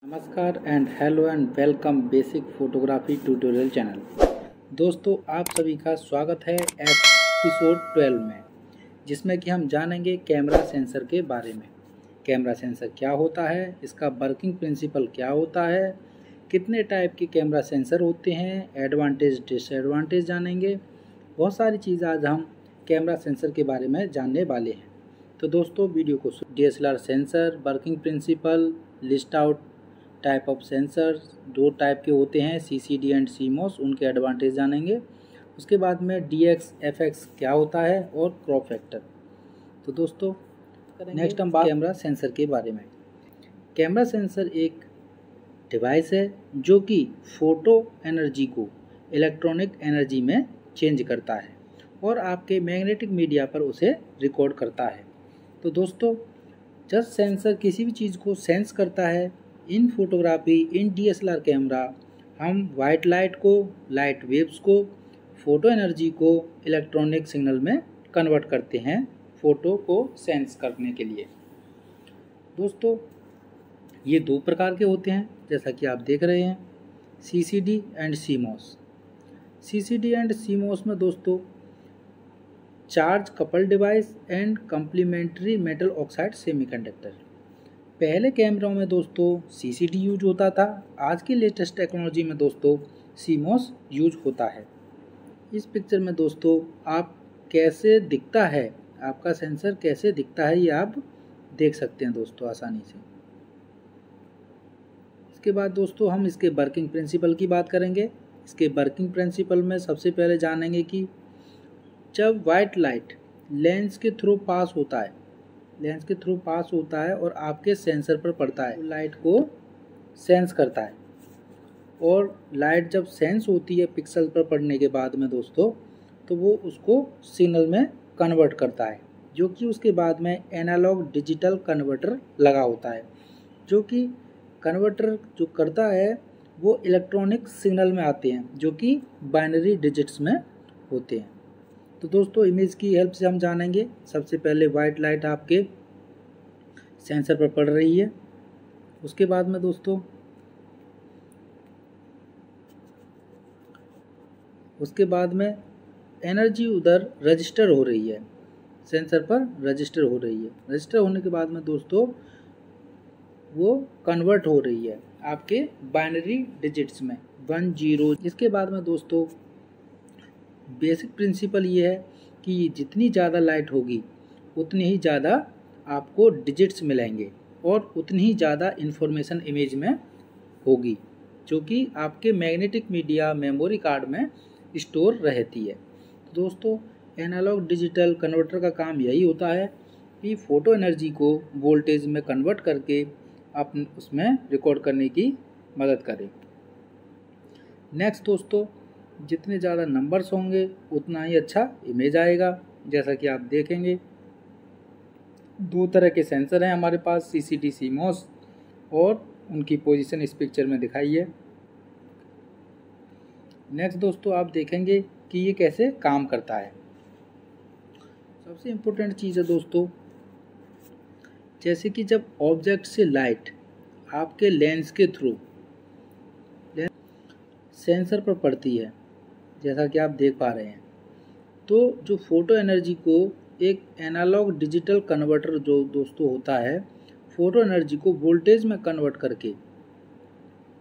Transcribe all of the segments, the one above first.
नमस्कार and hello and welcome basic photography tutorial channel. दोस्तों आप सभी का स्वागत है एपिसोड 12 में, जिसमें कि हम जानेंगे कैमरा सेंसर के बारे में। कैमरा सेंसर क्या होता है, इसका वर्किंग प्रिंसिपल क्या होता है, कितने टाइप के कैमरा सेंसर होते हैं, एडवांटेज डिसएडवांटेज जानेंगे। बहुत सारी चीज़ आज हम कैमरा सेंसर के बारे में जानने वाले हैं। तो दोस्तों वीडियो को DSLR sensor, working principle, list out type of sensor, दो टाइप के होते हैं CCD एंड CMOS, उनके एडवांटेज जानेंगे। उसके बाद में DX FX क्या होता है और क्रॉप फैक्टर। तो दोस्तों नेक्स्ट हम बात कैमरा सेंसर के बारे में। कैमरा सेंसर एक डिवाइस है जो कि फोटो एनर्जी को इलेक्ट्रॉनिक एनर्जी में चेंज करता है और आपके मैग्नेटिक मीडिया पर उसे रिकॉर्ड करता है। तो दोस्तों जब सेंसर किसी भी चीज़ को सेंस करता है in photography, in DSLR camera, हम वाइट लाइट को, लाइट वेव्स को, फोटो एनर्जी को इलेक्ट्रॉनिक सिग्नल में कन्वर्ट करते हैं फ़ोटो को सेंस करने के लिए। दोस्तों ये दो प्रकार के होते हैं जैसा कि आप देख रहे हैं, CCD and CMOS। CCD and CMOS में दोस्तों charge couple device and complementary metal oxide semiconductor. पहले कैमरों में दोस्तों CCD यूज होता था, आज की लेटेस्ट टेक्नोलॉजी में दोस्तों CMOS यूज होता है। इस पिक्चर में दोस्तों आप कैसे दिखता है, आपका सेंसर कैसे दिखता है ये आप देख सकते हैं दोस्तों आसानी से। इसके बाद दोस्तों हम इसके वर्किंग प्रिंसिपल की बात करेंगे। इसके वर्किंग प्रिंसिपल में सबसे पहले जानेंगे कि जब वाइट लाइट लेंस के थ्रू पास होता है और आपके सेंसर पर पड़ता है, लाइट को सेंस करता है और लाइट जब सेंस होती है पिक्सल पर पड़ने के बाद में दोस्तों, तो वो उसको सिग्नल में कन्वर्ट करता है, जो कि उसके बाद में एनालॉग डिजिटल कन्वर्टर लगा होता है, जो कि कन्वर्टर जो करता है वो इलेक्ट्रॉनिक सिग्नल में आते हैं जो कि बाइनरी डिजिट्स में होते हैं। तो दोस्तों इमेज की हेल्प से हम जानेंगे। सबसे पहले वाइट लाइट आपके सेंसर पर पड़ रही है, उसके बाद में दोस्तों एनर्जी उधर रजिस्टर हो रही है, सेंसर पर रजिस्टर हो रही है। रजिस्टर होने के बाद में दोस्तों वो कन्वर्ट हो रही है आपके बाइनरी डिजिट्स में 1 0। इसके बाद में दोस्तों बेसिक प्रिंसिपल ये है कि जितनी ज़्यादा लाइट होगी उतनी ही ज़्यादा आपको डिजिट्स मिलेंगे और उतनी ही ज़्यादा इन्फॉर्मेशन इमेज में होगी, जो कि आपके मैग्नेटिक मीडिया मेमोरी कार्ड में स्टोर रहती है। तो दोस्तों एनालॉग डिजिटल कन्वर्टर का काम यही होता है कि फ़ोटो एनर्जी को वोल्टेज में कन्वर्ट करके आप उसमें रिकॉर्ड करने की मदद करें। नेक्स्ट दोस्तों जितने ज़्यादा नंबर्स होंगे उतना ही अच्छा इमेज आएगा। जैसा कि आप देखेंगे दो तरह के सेंसर हैं हमारे पास, CCD CMOS, और उनकी पोजीशन इस पिक्चर में दिखाई है। नेक्स्ट दोस्तों आप देखेंगे कि ये कैसे काम करता है। सबसे इम्पोर्टेंट चीज़ है दोस्तों, जैसे कि जब ऑब्जेक्ट से लाइट आपके लेंस के थ्रू सेंसर पर पड़ती है, जैसा कि आप देख पा रहे हैं, तो जो फोटो एनर्जी को एक एनालॉग डिजिटल कन्वर्टर जो दोस्तों होता है, फोटो एनर्जी को वोल्टेज में कन्वर्ट करके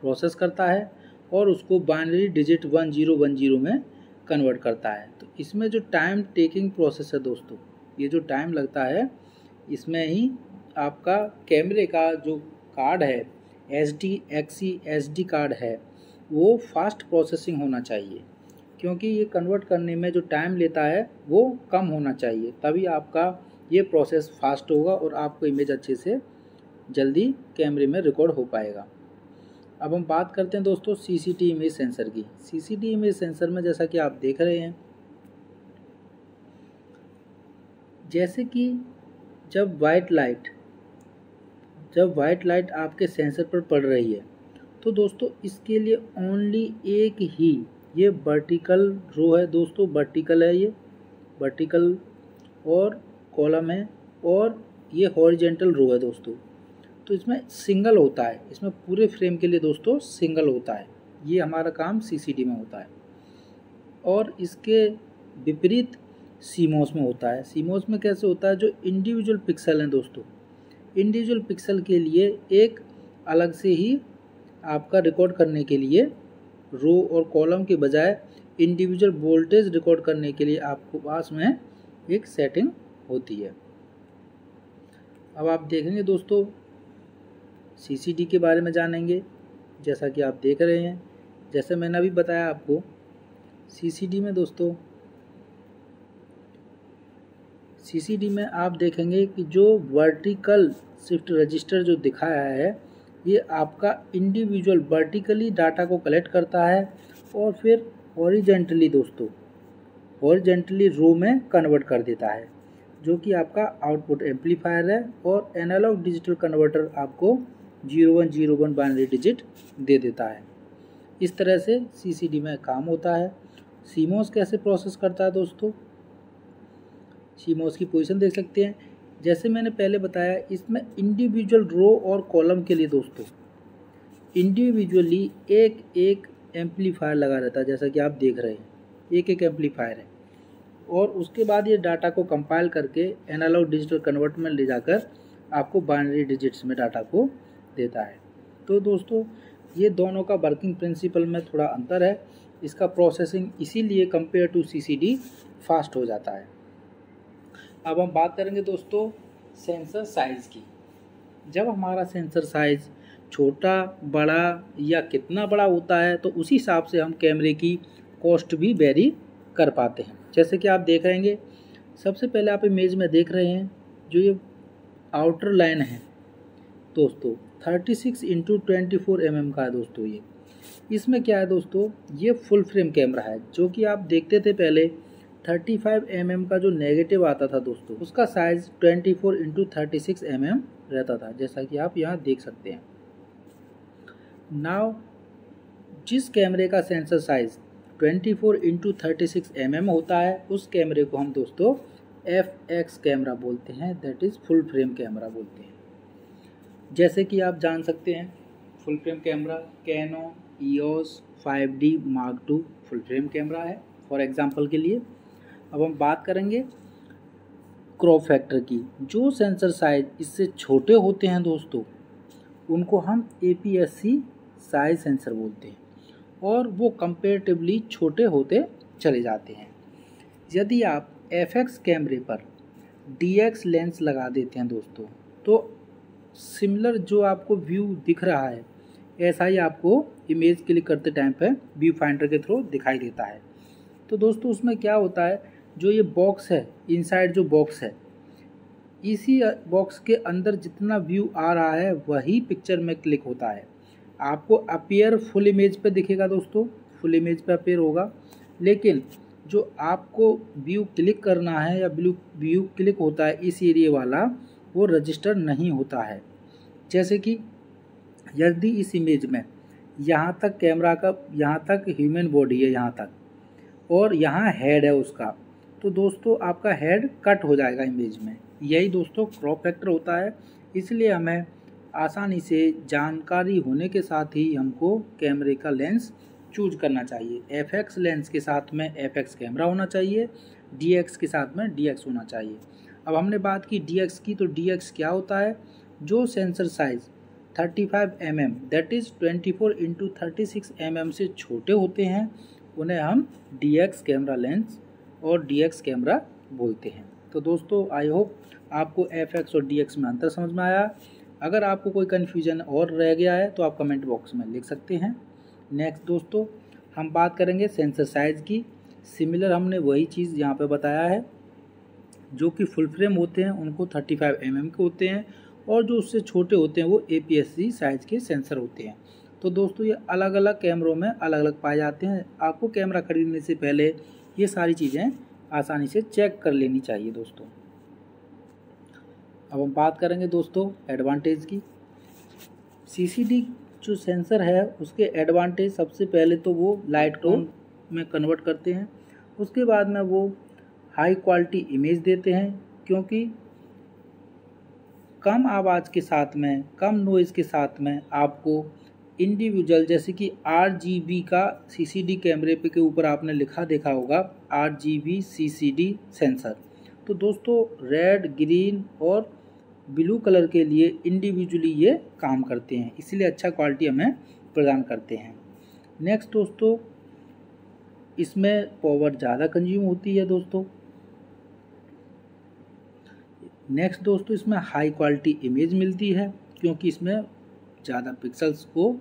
प्रोसेस करता है और उसको बाइनरी डिजिट 1 0 1 0 में कन्वर्ट करता है। तो इसमें जो टाइम टेकिंग प्रोसेस है दोस्तों, ये जो टाइम लगता है इसमें ही आपका कैमरे का जो कार्ड है SDXC SD कार्ड है वो फास्ट प्रोसेसिंग होना चाहिए, क्योंकि ये कन्वर्ट करने में जो टाइम लेता है वो कम होना चाहिए, तभी आपका ये प्रोसेस फास्ट होगा और आपको इमेज अच्छे से जल्दी कैमरे में रिकॉर्ड हो पाएगा। अब हम बात करते हैं दोस्तों CCD इमेज सेंसर की। CCD इमेज सेंसर में जैसा कि आप देख रहे हैं, जैसे कि जब वाइट लाइट आपके सेंसर पर पड़ रही है, तो दोस्तों इसके लिए ओनली एक ही ये वर्टिकल रो है दोस्तों, वर्टिकल है, ये वर्टिकल और कॉलम है, और ये हॉरिजेंटल रो है दोस्तों। तो इसमें सिंगल होता है, इसमें पूरे फ्रेम के लिए दोस्तों सिंगल होता है। ये हमारा काम CCD में होता है। और इसके विपरीत CMOS में होता है। CMOS में कैसे होता है, जो इंडिविजुअल पिक्सल हैं दोस्तों, इंडिविजुअल पिक्सल के लिए एक अलग से ही आपका रिकॉर्ड करने के लिए रो और कॉलम के बजाय इंडिविजुअल वोल्टेज रिकॉर्ड करने के लिए आपको पास में एक सेटिंग होती है। अब आप देखेंगे दोस्तों CCD के बारे में जानेंगे। जैसा कि आप देख रहे हैं, जैसे मैंने अभी बताया आपको, CCD में दोस्तों CCD में आप देखेंगे कि जो वर्टिकल शिफ्ट रजिस्टर जो दिखाया है, ये आपका इंडिविजुअल वर्टिकली डाटा को कलेक्ट करता है और फिर हॉरिजेंटली दोस्तों हॉरिजेंटली रो में कन्वर्ट कर देता है, जो कि आपका आउटपुट एम्पलीफायर है। और एनालॉग डिजिटल कन्वर्टर आपको 0101 बाइनरी डिजिट दे देता है। इस तरह से CCD में काम होता है। CMOS कैसे प्रोसेस करता है दोस्तों, CMOS की पोजीशन देख सकते हैं। जैसे मैंने पहले बताया, इसमें इंडिविजुअल रो और कॉलम के लिए दोस्तों इंडिविजुअली एक एक एम्पलीफायर लगा रहता है। जैसा कि आप देख रहे हैं, एक एक एम्पलीफायर है। और उसके बाद ये डाटा को कंपाइल करके एनालॉग डिजिटल कन्वर्टर में ले जाकर आपको बाइनरी डिजिट्स में डाटा को देता है। तो दोस्तों ये दोनों का वर्किंग प्रिंसिपल में थोड़ा अंतर है। इसका प्रोसेसिंग इसीलिए कंपेयर टू CCD फास्ट हो जाता है। अब हम बात करेंगे दोस्तों सेंसर साइज़ की। जब हमारा सेंसर साइज़ छोटा, बड़ा या कितना बड़ा होता है, तो उसी हिसाब से हम कैमरे की कॉस्ट भी वेरी कर पाते हैं। जैसे कि आप देख रहेंगे, सबसे पहले आप इमेज में देख रहे हैं, जो ये आउटर लाइन है दोस्तों 36 × 24 mm का है दोस्तों। ये इसमें क्या है दोस्तों, ये फुल फ्रेम कैमरा है। जो कि आप देखते थे पहले 35 mm का जो नेगेटिव आता था दोस्तों, उसका साइज़ 24 × 36 mm रहता था, जैसा कि आप यहाँ देख सकते हैं। नाउ जिस कैमरे का सेंसर साइज़ 24 × 36 mm होता है, उस कैमरे को हम दोस्तों FX कैमरा बोलते हैं, that is full frame camera बोलते हैं। जैसे कि आप जान सकते हैं, full frame camera Canon EOS 5D Mark II full frame camera है फॉर एग्जांपल के लिए। अब हम बात करेंगे क्रॉप फैक्टर की। जो सेंसर साइज इससे छोटे होते हैं दोस्तों, उनको हम APS-C साइज सेंसर बोलते हैं, और वो कंपेरेटिवली छोटे होते चले जाते हैं। यदि आप FX कैमरे पर DX लेंस लगा देते हैं दोस्तों, तो सिमिलर जो आपको व्यू दिख रहा है, ऐसा ही आपको इमेज क्लिक करते टाइम पे व्यू फाइंडर के थ्रू दिखाई देता है। तो दोस्तों उसमें क्या होता है, जो ये बॉक्स है, इनसाइड जो बॉक्स है, इसी बॉक्स के अंदर जितना व्यू आ रहा है वही पिक्चर में क्लिक होता है। आपको अपीयर फुल इमेज पे दिखेगा दोस्तों, फुल इमेज पे अपीयर होगा, लेकिन जो आपको व्यू क्लिक करना है या व्यू क्लिक होता है इस एरिया वाला, वो रजिस्टर नहीं होता है। जैसे कि यदि इस इमेज में यहाँ तक कैमरा का, यहाँ तक ह्यूमन बॉडी है यहाँ तक, और यहाँ हेड है उसका, तो दोस्तों आपका हेड कट हो जाएगा इमेज में। यही दोस्तों क्रॉप फैक्टर होता है। इसलिए हमें आसानी से जानकारी होने के साथ ही हमको कैमरे का लेंस चूज करना चाहिए। FX लेंस के साथ में FX कैमरा होना चाहिए, DX के साथ में DX होना चाहिए। अब हमने बात की DX की, तो DX क्या होता है, जो sensor size 35 mm that is 24 × 36 mm से छोटे होते हैं, उन्हें हम DX कैमरा लेंस और DX कैमरा बोलते हैं। तो दोस्तों आई होप आपको FX और DX में अंतर समझ में आया। अगर आपको कोई कन्फ्यूजन और रह गया है तो आप कमेंट बॉक्स में लिख सकते हैं। नेक्स्ट दोस्तों हम बात करेंगे सेंसर साइज़ की। सिमिलर हमने वही चीज़ यहाँ पे बताया है, जो कि फुल फ्रेम होते हैं उनको 35 mm के होते हैं, और जो उससे छोटे होते हैं वो APS-C साइज़ के सेंसर होते हैं। तो दोस्तों ये अलग अलग कैमरों में अलग अलग पाए जाते हैं। आपको कैमरा खरीदने से पहले ये सारी चीज़ें आसानी से चेक कर लेनी चाहिए दोस्तों। अब हम बात करेंगे दोस्तों एडवांटेज की। CCD जो सेंसर है उसके एडवांटेज, सबसे पहले तो वो लाइट टोन में कन्वर्ट करते हैं, उसके बाद में वो हाई क्वालिटी इमेज देते हैं, क्योंकि कम आवाज़ के साथ में, कम नॉइज़ के साथ में आपको इंडिविजुअल, जैसे कि RGB का CCD कैमरे पे के ऊपर आपने लिखा देखा होगा RGB CCD सेंसर। तो दोस्तों रेड, ग्रीन और ब्लू कलर के लिए इंडिविजुअली ये काम करते हैं, इसलिए अच्छा क्वालिटी हमें प्रदान करते हैं। नेक्स्ट दोस्तों, इसमें पावर ज़्यादा कंज्यूम होती है दोस्तों। नेक्स्ट दोस्तों, इसमें हाई क्वालिटी इमेज मिलती है क्योंकि इसमें ज़्यादा पिक्सल्स को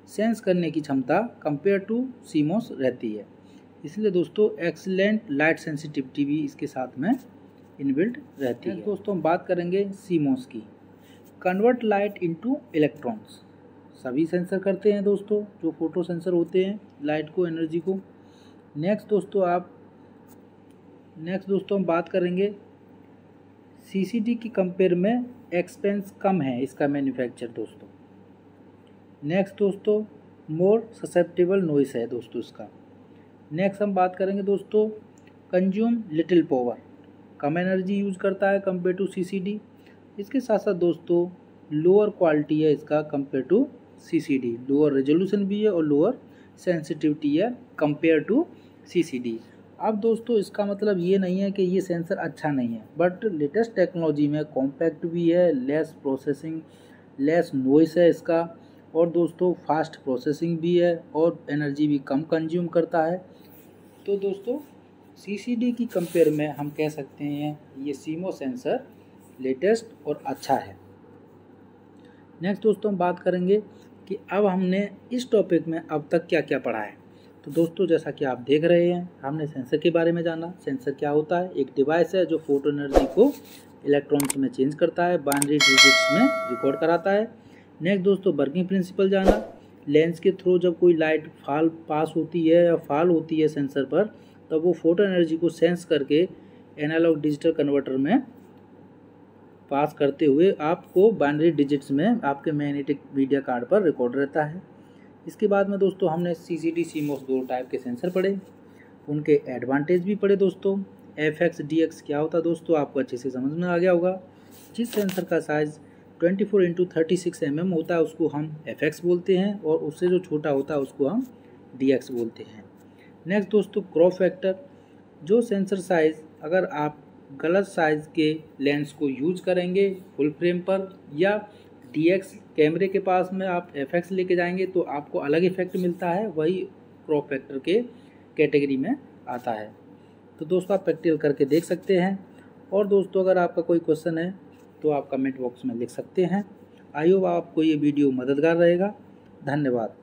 सेंस करने की क्षमता कंपेयर टू CMOS रहती है, इसलिए दोस्तों एक्सीलेंट लाइट सेंसिटिविटी भी इसके साथ में इनबिल्ट रहती है। दोस्तों हम बात करेंगे CMOS की। कन्वर्ट लाइट इनटू इलेक्ट्रॉन्स सभी सेंसर करते हैं दोस्तों, जो फोटो सेंसर होते हैं, लाइट को, एनर्जी को। नेक्स्ट दोस्तों हम बात करेंगे CCD की कंपेयर में एक्सपेंस कम है इसका मैन्युफैक्चर दोस्तों। नेक्स्ट दोस्तों, मोर ससेप्टेबल नॉइस है दोस्तों इसका। नेक्स्ट हम बात करेंगे दोस्तों कंज्यूम लिटिल पावर, कम एनर्जी यूज करता है कंपेयर टू CCD। इसके साथ साथ दोस्तों लोअर क्वालिटी है इसका compare to CCD, lower resolution भी है और लोअर सेंसिटिविटी है कंपेयर टू CCD। अब दोस्तों इसका मतलब ये नहीं है कि ये सेंसर अच्छा नहीं है, बट लेटेस्ट टेक्नोलॉजी में कॉम्पैक्ट भी है, लेस प्रोसेसिंग, लेस नॉइस है इसका, और दोस्तों फास्ट प्रोसेसिंग भी है और एनर्जी भी कम कंज्यूम करता है। तो दोस्तों CCD की कंपेयर में हम कह सकते हैं ये CMOS सेंसर लेटेस्ट और अच्छा है। नेक्स्ट दोस्तों हम बात करेंगे कि अब हमने इस टॉपिक में अब तक क्या क्या पढ़ा है। तो दोस्तों जैसा कि आप देख रहे हैं, हमने सेंसर के बारे में जाना। सेंसर क्या होता है? एक डिवाइस है जो फोटो एनर्जी को इलेक्ट्रॉन्स में चेंज करता है, बाइनरी डिजिट्स में रिकॉर्ड कराता है। नेक्स्ट दोस्तों वर्किंग प्रिंसिपल जाना। लेंस के थ्रू जब कोई लाइट पास होती है या फॉल होती है सेंसर पर, तब वो फोटो एनर्जी को सेंस करके एनालॉग डिजिटल कन्वर्टर में पास करते हुए आपको बाइनरी डिजिट्स में आपके मैग्नेटिक मीडिया कार्ड पर रिकॉर्ड रहता है। इसके बाद में दोस्तों हमने CCD CMOS दो टाइप के सेंसर पढ़े, उनके एडवांटेज भी पढ़े दोस्तों। FX DX क्या होता है दोस्तों, आपको अच्छे से समझ में आ गया होगा। जिस सेंसर का साइज़ 24x36 mm होता है उसको हम FX बोलते हैं, और उससे जो छोटा होता है उसको हम DX बोलते हैं। नेक्स्ट दोस्तों क्रॉप फैक्टर, जो सेंसर साइज़ अगर आप गलत साइज़ के लेंस को यूज करेंगे फुल फ्रेम पर, या DX कैमरे के पास में आप FX लेके जाएंगे तो आपको अलग इफेक्ट मिलता है, वही क्रॉप फैक्टर के कैटेगरी में आता है। तो दोस्तों आप प्रैक्टिकल करके देख सकते हैं। और दोस्तों अगर आपका कोई क्वेश्चन है तो आप कमेंट बॉक्स में लिख सकते हैं। आई होप आपको ये वीडियो मददगार रहेगा। धन्यवाद।